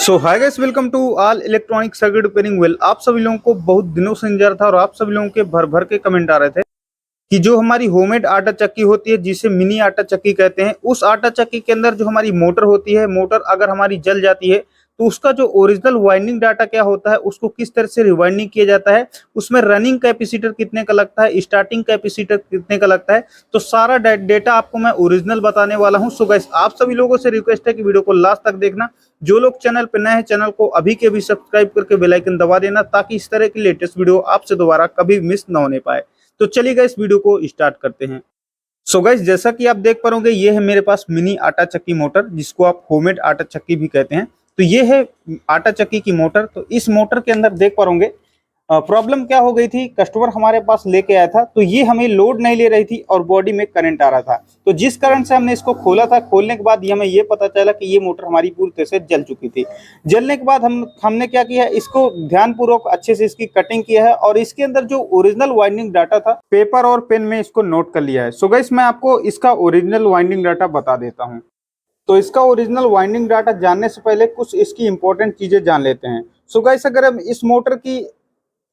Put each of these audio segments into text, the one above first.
So hi guys, welcome to all electronic circuit repairing well. आप सभी लोगों को बहुत दिनों से इंतजार था और आप सभी लोगों के भर भर के कमेंट आ रहे थे कि जो हमारी होममेड आटा चक्की होती है, जिसे मिनी आटा चक्की कहते हैं, उस आटा चक्की के अंदर जो हमारी मोटर होती है, मोटर अगर हमारी जल जाती है तो उसका जो ओरिजिनल वाइंडिंग डाटा क्या होता है, उसको किस तरह से रिवाइंडिंग किया जाता है, उसमें रनिंग कैपेसिटर कितने का लगता है, स्टार्टिंग कैपेसिटर कितने का लगता है, तो सारा डेटा आपको मैं ओरिजिनल बताने वाला हूं। सो गाइस, आप सभी लोगों से रिक्वेस्ट है कि वीडियो को लास्ट तक देखना। जो लोग चैनल पर नए हैं, चैनल को अभी के अभी सब्सक्राइब करके बेल आइकन दबा देना, ताकि इस तरह की लेटेस्ट वीडियो आपसे दोबारा कभी मिस ना होने पाए। तो चलिए गाइस, वीडियो को स्टार्ट करते हैं। सो गाइस, जैसा कि आप देख पाओगे, ये है मेरे पास मिनी आटा चक्की मोटर, जिसको आप होममेड आटा चक्की भी कहते हैं। तो ये है आटा चक्की की मोटर। तो इस मोटर के अंदर देख पाओगे प्रॉब्लम क्या हो गई थी, कस्टमर हमारे पास लेके आया था तो ये हमें लोड नहीं ले रही थी और बॉडी में करंट आ रहा था। तो जिस कारण से हमने इसको खोला था, खोलने के बाद ये हमें ये पता चला कि ये मोटर हमारी पूरी तरह से जल चुकी थी। जलने के बाद हमने क्या किया, इसको ध्यानपूर्वक अच्छे से इसकी कटिंग किया है और इसके अंदर जो ओरिजिनल वाइंडिंग डाटा था, पेपर और पेन में इसको नोट कर लिया है। सो गाइस, मैं आपको इसका ओरिजिनल वाइंडिंग डाटा बता देता हूँ। तो इसका ओरिजिनल वाइंडिंग डाटा जानने से पहले कुछ इसकी इंपॉर्टेंट चीजें जान लेते हैं। सो गाइस, अगर हम इस मोटर की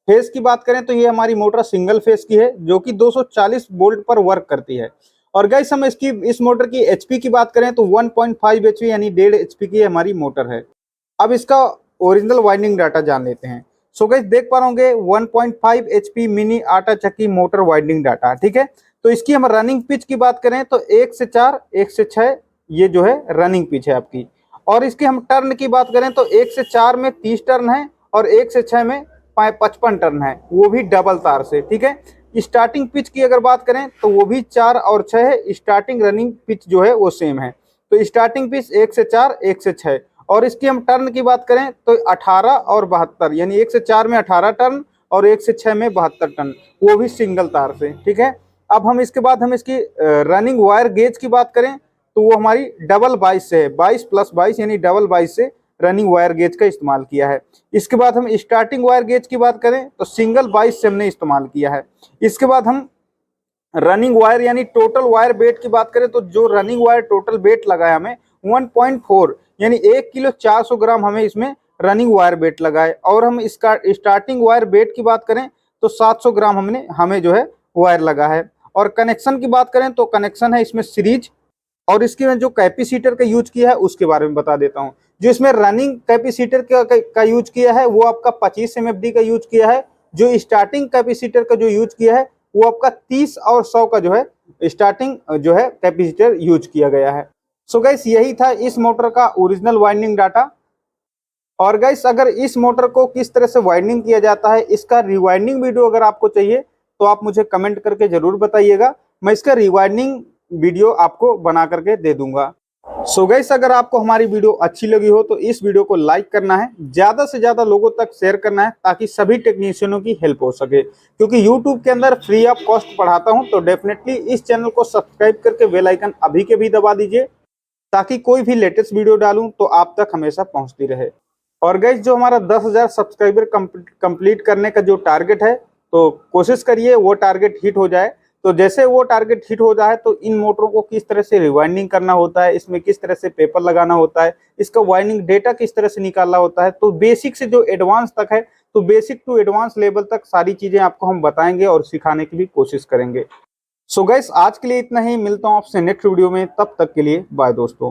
फेस की बात करें तो ये हमारी मोटर सिंगल फेस की है, जो कि 240 वोल्ट पर वर्क करती है। और गाइस, हम इस मोटर की एचपी की बात करें तो 1.5 एचपी यानी 1.5 एचपी की हमारी मोटर है। अब इसका ओरिजिनल वाइंडिंग डाटा जान लेते हैं। सो गाइस, देख पा रहे 1.5 एचपी मिनी आटा चक्की मोटर वाइंडिंग डाटा, ठीक है। तो इसकी हम रनिंग पिच की बात करें तो 1 से 4, 1 से 6 ये जो है रनिंग पिच है आपकी। और इसकी हम टर्न की बात करें तो 1 से 4 में 30 टर्न है और 1 से 6 में 55 टर्न है, वो भी डबल तार से, ठीक है। स्टार्टिंग पिच की अगर बात करें तो वो भी 4 और 6 है। स्टार्टिंग रनिंग पिच जो है वो सेम है। तो स्टार्टिंग पिच 1 से 4, 1 से 6। और इसकी हम टर्न की बात करें तो 18 और 72, यानी 1 से 4 में 18 टर्न और 1 से 6 में 72 टर्न, वो भी सिंगल तार से, ठीक है। अब हम इसके बाद हम इसकी रनिंग वायर गेज की बात करें तो वो हमारी डबल 22 से है, 22 प्लस 22 यानी डबल 22 से रनिंग वायर गेज का इस्तेमाल किया है। इसके बाद हम स्टार्टिंग वायर गेज की बात करें तो सिंगल 22 से हमने इस्तेमाल किया है। इसके बाद हम रनिंग वायर यानी टोटल वायर वेट की बात करें तो जो रनिंग वायर टोटल वेट लगा है हमें 1.4 यानी 1 किलो 400 ग्राम हमें इसमें रनिंग वायर वेट लगा है। और हम इसका स्टार्टिंग वायर वेट की बात करें तो 700 ग्राम हमें जो है वायर लगा है। और कनेक्शन की बात करें तो कनेक्शन है इसमें सीरीज। और इसके में जो कैपेसिटर का यूज किया है उसके बारे में बता देता हूँ। जो इसमें रनिंग कैपेसिटर का यूज किया है वो आपका 25 एमएफडी का यूज किया है। जो स्टार्टिंग कैपेसिटर का जो यूज किया है वो आपका 30 और 100 का जो है स्टार्टिंग जो है कैपेसिटर यूज किया गया है। सो गाइस, यही था इस मोटर का ओरिजिनल वाइंडिंग डाटा। और गाइस, अगर इस मोटर को किस तरह से वाइंडिंग किया जाता है, इसका रिवाइंडिंग वीडियो अगर आपको चाहिए तो आप मुझे कमेंट करके जरूर बताइएगा, मैं इसका रिवाइंडिंग वीडियो आपको बना करके दे दूंगा। सो गाइस, अगर आपको हमारी वीडियो अच्छी लगी हो तो इस वीडियो को लाइक करना है, ज्यादा से ज्यादा लोगों तक शेयर करना है, ताकि सभी टेक्नीशियनों की हेल्प हो सके। क्योंकि यूट्यूब के अंदर फ्री ऑफ कॉस्ट पढ़ाता हूं, तो डेफिनेटली इस चैनल को सब्सक्राइब करके बेल आइकन अभी के भी दबा दीजिए, ताकि कोई भी लेटेस्ट वीडियो डालूं तो आप तक हमेशा पहुंचती रहे। और गाइस, जो हमारा 10,000 सब्सक्राइबर कंप्लीट करने का जो टारगेट है, तो कोशिश करिए वो टारगेट हिट हो जाए। तो जैसे वो टारगेट हिट हो जाए तो इन मोटरों को किस तरह से रिवाइंडिंग करना होता है, इसमें किस तरह से पेपर लगाना होता है, इसका वाइंडिंग डेटा किस तरह से निकालना होता है, तो बेसिक से जो एडवांस तक है, तो बेसिक टू एडवांस लेवल तक सारी चीजें आपको हम बताएंगे और सिखाने की भी कोशिश करेंगे। सो गाइस, आज के लिए इतना ही, मिलता हूं आपसे नेक्स्ट वीडियो में, तब तक के लिए बाय दोस्तों।